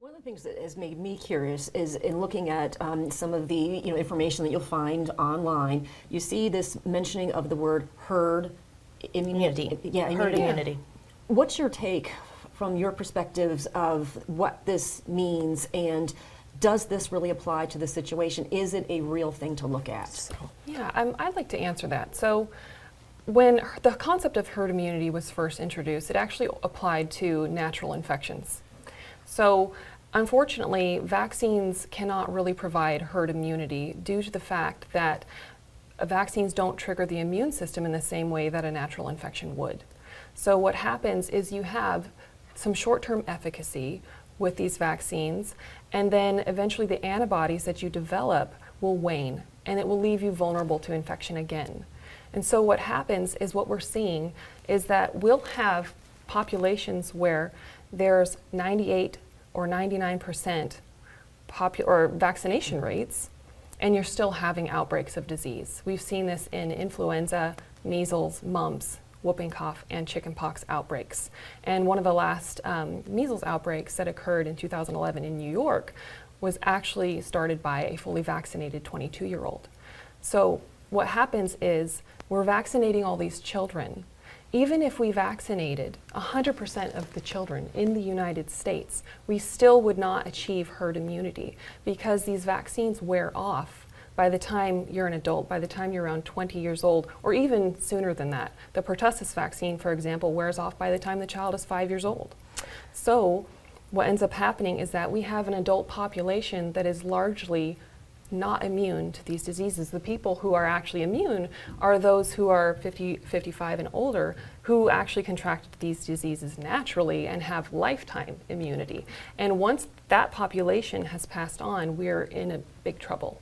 One of the things that has made me curious is in looking at some of the information that you'll find online, you see this mentioning of the word herd immunity. Yeah, Herd immunity. What's your take from your perspectives of what this means, and does this really apply to the situation? Is it a real thing to look at? Yeah, I'd like to answer that. So when the concept of herd immunity was first introduced, it actually applied to natural infections. So unfortunately, vaccines cannot really provide herd immunity due to the fact that vaccines don't trigger the immune system in the same way that a natural infection would. So what happens is you have some short-term efficacy with these vaccines, and then eventually the antibodies that you develop will wane, and it will leave you vulnerable to infection again. And so what happens is what we're seeing is that we'll have populations where there's 98 or 99% vaccination rates, and you're still having outbreaks of disease. We've seen this in influenza, measles, mumps, whooping cough, and chickenpox outbreaks. And one of the last measles outbreaks that occurred in 2011 in New York was actually started by a fully vaccinated 22-year-old. So what happens is we're vaccinating all these children. Even if we vaccinated 100% of the children in the United States, we still would not achieve herd immunity because these vaccines wear off by the time you're an adult, by the time you're around 20 years old, or even sooner than that. The pertussis vaccine, for example, wears off by the time the child is 5 years old. So what ends up happening is that we have an adult population that is largely not immune to these diseases. The people who are actually immune are those who are 50, 55 and older, who actually contracted these diseases naturally and have lifetime immunity. And once that population has passed on, we're in a big trouble.